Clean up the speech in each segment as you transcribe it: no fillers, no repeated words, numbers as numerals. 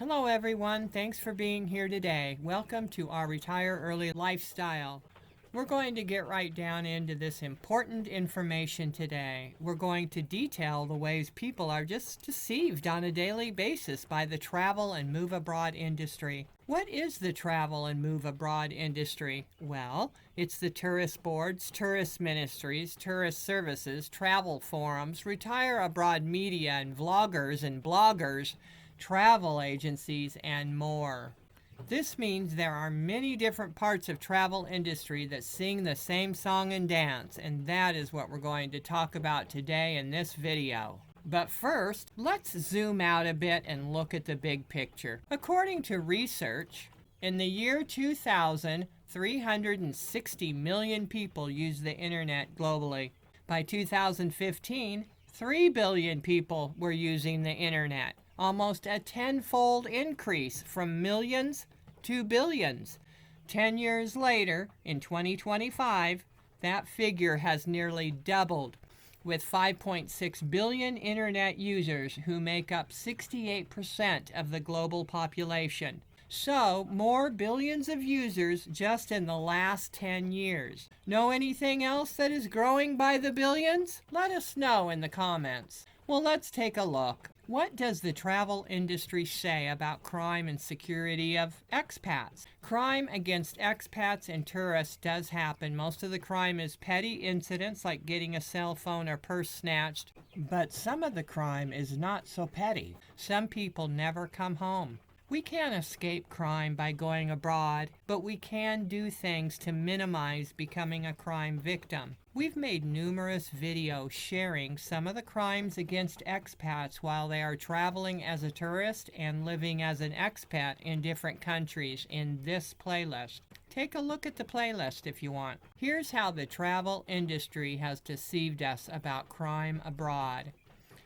Hello everyone, thanks for being here today. Welcome to our Retire Early lifestyle. We're going to get right down into this important information today. We're going to detail the ways people are just deceived on a daily basis by the travel and move abroad industry. What is the travel and move abroad industry? Well, it's the tourist boards, tourist ministries, tourist services, travel forums, retire abroad media and vloggers and bloggers, travel agencies, and more. This means there are many different parts of travel industry that sing the same song and dance, and that is what we're going to talk about today in this video. But first, let's zoom out a bit and look at the big picture. According to research, in the year 2000, 360 million people used the internet globally. By 2015, 3 billion people were using the internet. Almost a tenfold increase from millions to billions. 10 years later, in 2025, that figure has nearly doubled, with 5.6 billion internet users who make up 68% of the global population. So, more billions of users just in the last 10 years. Know anything else that is growing by the billions? Let us know in the comments. Well, let's take a look. What does the travel industry say about crime and security of expats? Crime against expats and tourists does happen. Most of the crime is petty incidents like getting a cell phone or purse snatched, but some of the crime is not so petty. Some people never come home. We can't escape crime by going abroad, but we can do things to minimize becoming a crime victim. We've made numerous videos sharing some of the crimes against expats while they are traveling as a tourist and living as an expat in different countries in this playlist. Take a look at the playlist if you want. Here's how the travel industry has deceived us about crime abroad.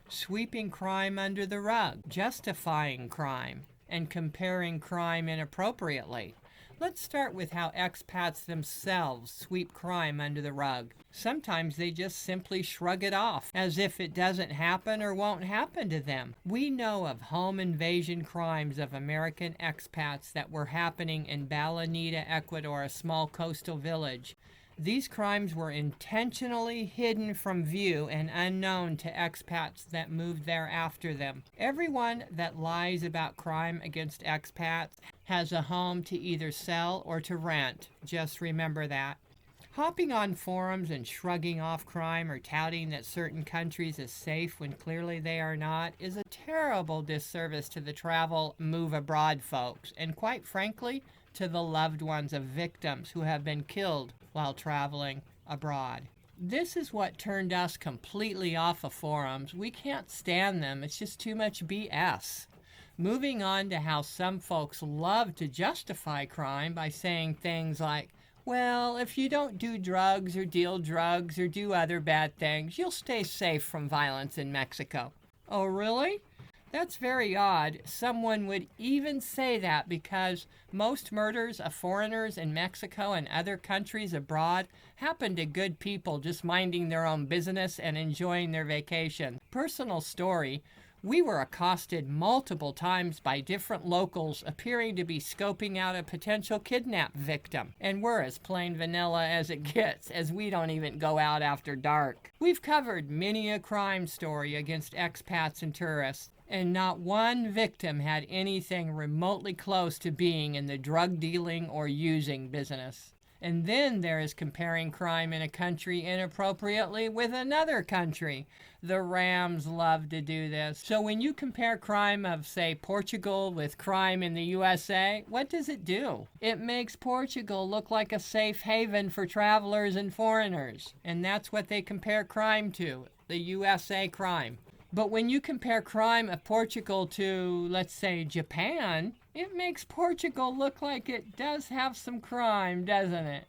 Sweeping crime under the rug, justifying crime, and comparing crime inappropriately. Let's start with how expats themselves sweep crime under the rug. Sometimes they just simply shrug it off, as if it doesn't happen or won't happen to them. We know of home invasion crimes of American expats that were happening in Balanita, Ecuador, a small coastal village. These crimes were intentionally hidden from view and unknown to expats that moved there after them. Everyone that lies about crime against expats has a home to either sell or to rent. Just remember that. Hopping on forums and shrugging off crime or touting that certain countries are safe when clearly they are not is a terrible disservice to the travel move abroad folks, and quite frankly, to the loved ones of victims who have been killed while traveling abroad. This is what turned us completely off of forums. We can't stand them. It's just too much BS. Moving on to how some folks love to justify crime by saying things like, well, if you don't do drugs or deal drugs or do other bad things, you'll stay safe from violence in Mexico. Oh, really? That's very odd. Someone would even say that because most murders of foreigners in Mexico and other countries abroad happen to good people just minding their own business and enjoying their vacation. Personal story. We were accosted multiple times by different locals appearing to be scoping out a potential kidnap victim. And we're as plain vanilla as it gets, as we don't even go out after dark. We've covered many a crime story against expats and tourists, and not one victim had anything remotely close to being in the drug dealing or using business. And then there is comparing crime in a country inappropriately with another country. The Rams love to do this. So when you compare crime of, say, Portugal with crime in the USA, what does it do? It makes Portugal look like a safe haven for travelers and foreigners. And that's what they compare crime to, the USA crime. But when you compare crime of Portugal to, let's say, Japan, it makes Portugal look like it does have some crime, doesn't it?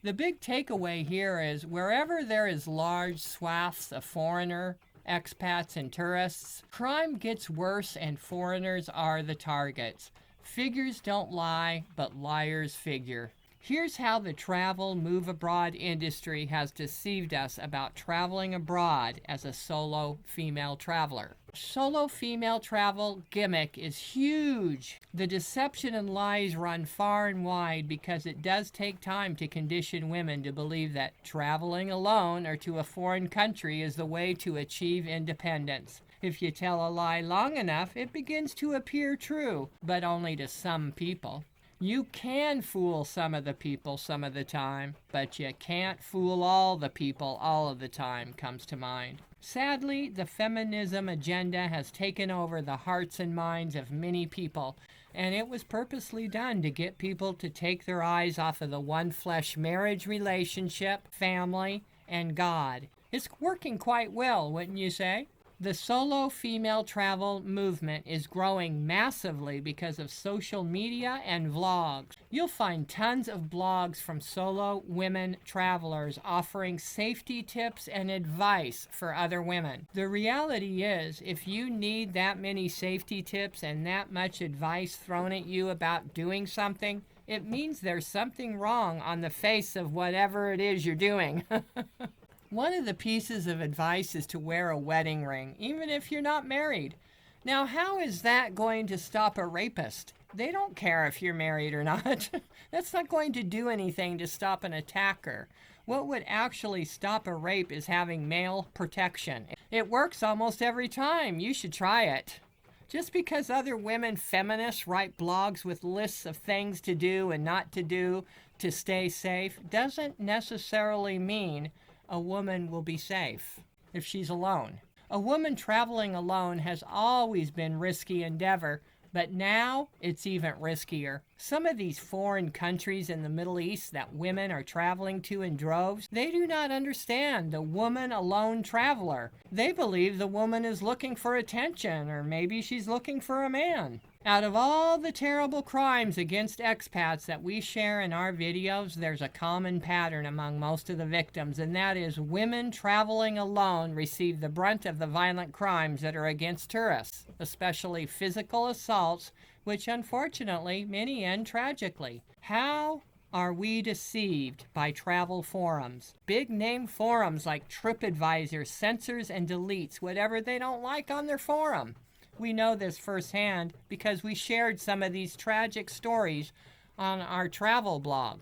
The big takeaway here is wherever there is large swaths of foreigner, expats, and tourists, crime gets worse and foreigners are the targets. Figures don't lie, but liars figure. Here's how the travel move abroad industry has deceived us about traveling abroad as a solo female traveler. Solo female travel gimmick is huge. The deception and lies run far and wide because it does take time to condition women to believe that traveling alone or to a foreign country is the way to achieve independence. If you tell a lie long enough, it begins to appear true, but only to some people. You can fool some of the people some of the time, but you can't fool all the people all of the time, comes to mind. Sadly, the feminism agenda has taken over the hearts and minds of many people, and it was purposely done to get people to take their eyes off of the one flesh marriage relationship, family, and God. It's working quite well, wouldn't you say? The solo female travel movement is growing massively because of social media and vlogs. You'll find tons of blogs from solo women travelers offering safety tips and advice for other women. The reality is, if you need that many safety tips and that much advice thrown at you about doing something, it means there's something wrong on the face of whatever it is you're doing. One of the pieces of advice is to wear a wedding ring, even if you're not married. Now, how is that going to stop a rapist? They don't care if you're married or not. That's not going to do anything to stop an attacker. What would actually stop a rape is having male protection. It works almost every time. You should try it. Just because other women feminists write blogs with lists of things to do and not to do to stay safe doesn't necessarily mean a woman will be safe if she's alone. A woman traveling alone has always been risky endeavor, but now it's even riskier. Some of these foreign countries in the Middle East that women are traveling to in droves, they do not understand the woman alone traveler. They believe the woman is looking for attention, or maybe she's looking for a man. Out of all the terrible crimes against expats that we share in our videos, there's a common pattern among most of the victims, and that is women traveling alone receive the brunt of the violent crimes that are against tourists, especially physical assaults, which unfortunately many end tragically. How are we deceived by travel forums? Big name forums like TripAdvisor censors and deletes whatever they don't like on their forum. We know this firsthand because we shared some of these tragic stories on our travel blog.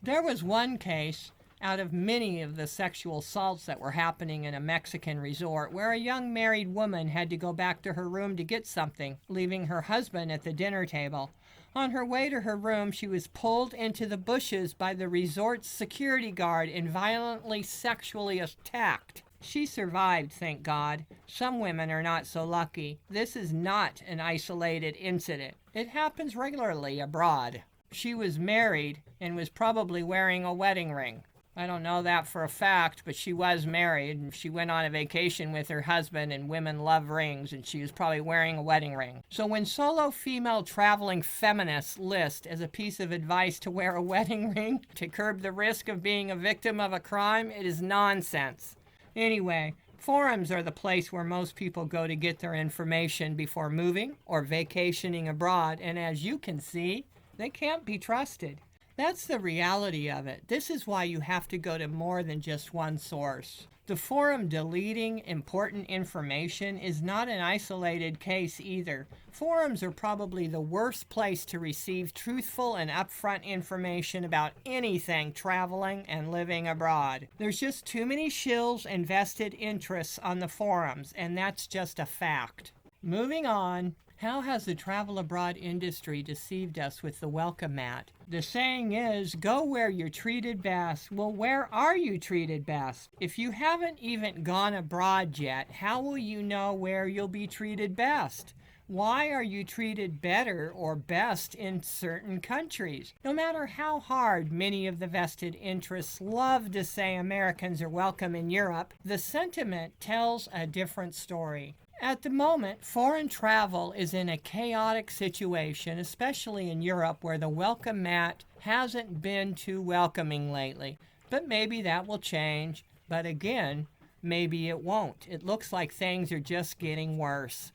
There was one case out of many of the sexual assaults that were happening in a Mexican resort where a young married woman had to go back to her room to get something, leaving her husband at the dinner table. On her way to her room, she was pulled into the bushes by the resort's security guard and violently sexually attacked. She survived, thank God. Some women are not so lucky. This is not an isolated incident. It happens regularly abroad. She was married and was probably wearing a wedding ring. I don't know that for a fact, but she was married and she went on a vacation with her husband, and women love rings, and she was probably wearing a wedding ring. So when solo female traveling feminists list as a piece of advice to wear a wedding ring to curb the risk of being a victim of a crime, it is nonsense. Anyway, forums are the place where most people go to get their information before moving or vacationing abroad, and as you can see, they can't be trusted. That's the reality of it. This is why you have to go to more than just one source. The forum deleting important information is not an isolated case either. Forums are probably the worst place to receive truthful and upfront information about anything traveling and living abroad. There's just too many shills and vested interests on the forums, and that's just a fact. Moving on. How has the travel abroad industry deceived us with the welcome mat? The saying is, go where you're treated best. Well, where are you treated best? If you haven't even gone abroad yet, how will you know where you'll be treated best? Why are you treated better or best in certain countries? No matter how hard many of the vested interests love to say Americans are welcome in Europe, the sentiment tells a different story. At the moment, foreign travel is in a chaotic situation, especially in Europe, where the welcome mat hasn't been too welcoming lately. But maybe that will change. But again, maybe it won't. It looks like things are just getting worse.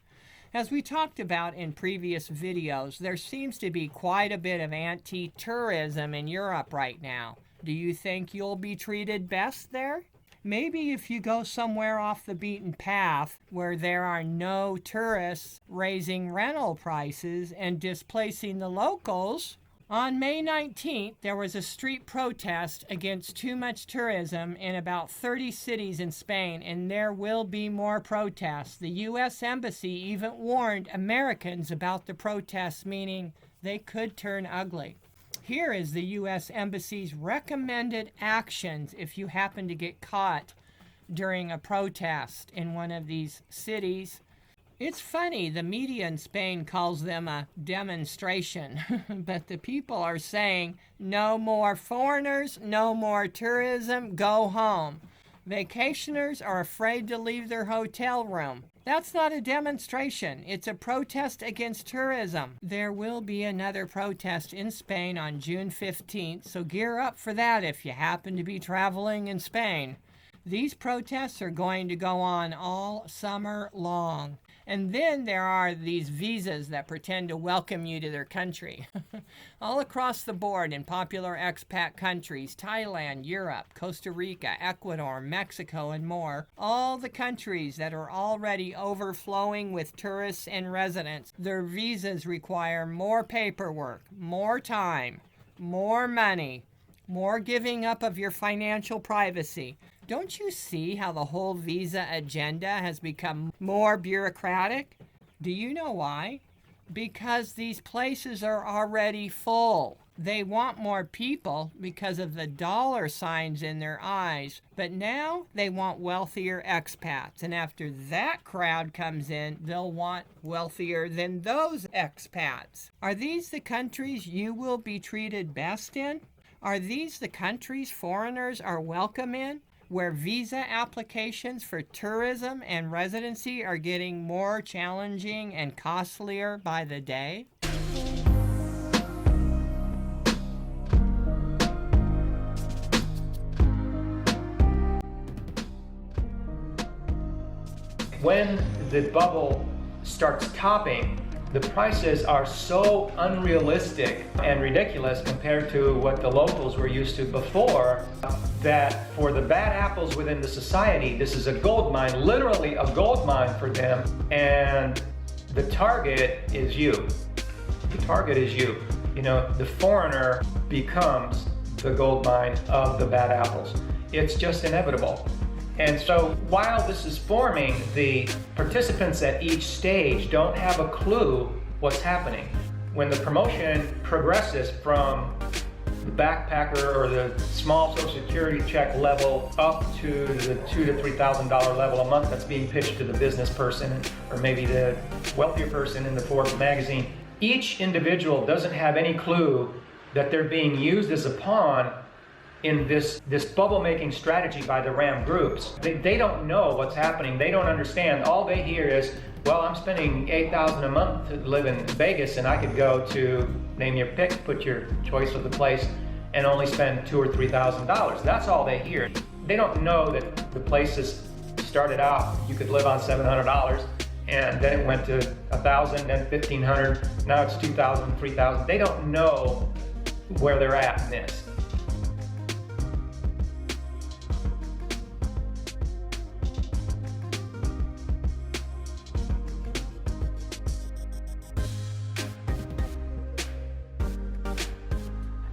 As we talked about in previous videos, there seems to be quite a bit of anti-tourism in Europe right now. Do you think you'll be treated best there? Maybe if you go somewhere off the beaten path where there are no tourists raising rental prices and displacing the locals. On May 19th, there was a street protest against too much tourism in about 30 cities in Spain, and there will be more protests. The U.S. Embassy even warned Americans about the protests, meaning they could turn ugly. Here is the U.S. Embassy's recommended actions if you happen to get caught during a protest in one of these cities. It's funny, the media in Spain calls them a demonstration, but the people are saying, no more foreigners, no more tourism, go home. Vacationers are afraid to leave their hotel room. That's not a demonstration. It's a protest against tourism. There will be another protest in Spain on June 15th, so gear up for that if you happen to be traveling in Spain. These protests are going to go on all summer long. And then there are these visas that pretend to welcome you to their country. All across the board in popular expat countries, Thailand, Europe, Costa Rica, Ecuador, Mexico, and more, all the countries that are already overflowing with tourists and residents, their visas require more paperwork, more time, more money, more giving up of your financial privacy. Don't you see how the whole visa agenda has become more bureaucratic? Do you know why? Because these places are already full. They want more people because of the dollar signs in their eyes, but now they want wealthier expats. And after that crowd comes in, they'll want wealthier than those expats. Are these the countries you will be treated best in? Are these the countries foreigners are welcome in, where visa applications for tourism and residency are getting more challenging and costlier by the day? When the bubble starts topping, the prices are so unrealistic and ridiculous compared to what the locals were used to before, that for the bad apples within the society, this is a gold mine, literally a gold mine for them, and the target is you. The target is you. You know, the foreigner becomes the gold mine of the bad apples. It's just inevitable. And so while this is forming, the participants at each stage don't have a clue what's happening. When the promotion progresses from the backpacker or the small Social Security check level up to the $2,000 to $3,000 level a month that's being pitched to the business person or maybe the wealthier person in the Forbes magazine, each individual doesn't have any clue that they're being used as a pawn in this bubble making strategy by the RAM groups. They don't know what's happening. They don't understand. All they hear is, well, I'm spending $8,000 a month to live in Vegas, and I could go to, name your pick, put your choice of the place, and only spend $2,000 or $3,000. That's all they hear. They don't know that the places started out, you could live on $700, and then it went to $1,000, then $1,500, now it's $2,000, $3,000. They don't know where they're at in this.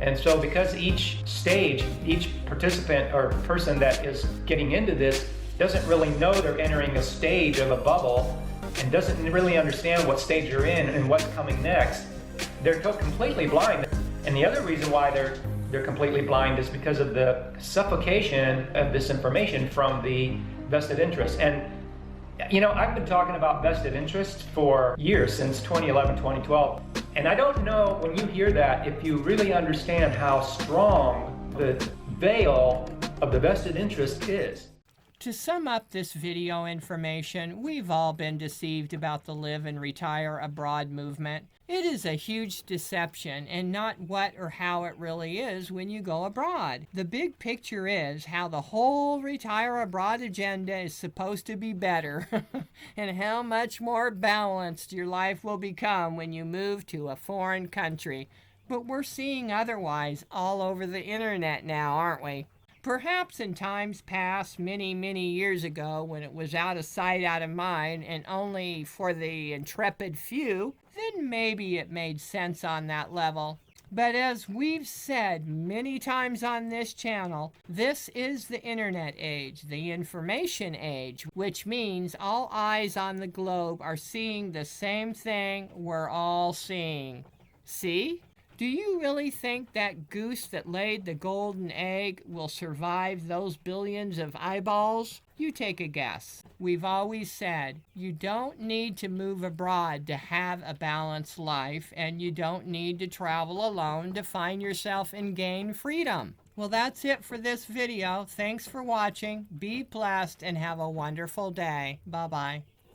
And so because each stage, each participant or person that is getting into this doesn't really know they're entering a stage of a bubble and doesn't really understand what stage you're in and what's coming next, they're completely blind. And the other reason why they're completely blind is because of the suffocation of this information from the vested interests. And you know, I've been talking about vested interests for years, since 2011, 2012. And I don't know, when you hear that, if you really understand how strong the veil of the vested interest is. To sum up this video information, we've all been deceived about the live and retire abroad movement. It is a huge deception and not what or how it really is when you go abroad. The big picture is how the whole retire abroad agenda is supposed to be better and how much more balanced your life will become when you move to a foreign country. But we're seeing otherwise all over the internet now, aren't we? Perhaps in times past, many, many years ago, when it was out of sight, out of mind, and only for the intrepid few, then maybe it made sense on that level. But as we've said many times on this channel, this is the internet age, the information age, which means all eyes on the globe are seeing the same thing we're all seeing. See? Do you really think that goose that laid the golden egg will survive those billions of eyeballs? You take a guess. We've always said you don't need to move abroad to have a balanced life, and you don't need to travel alone to find yourself and gain freedom. Well, that's it for this video. Thanks for watching. Be blessed and have a wonderful day. Bye-bye.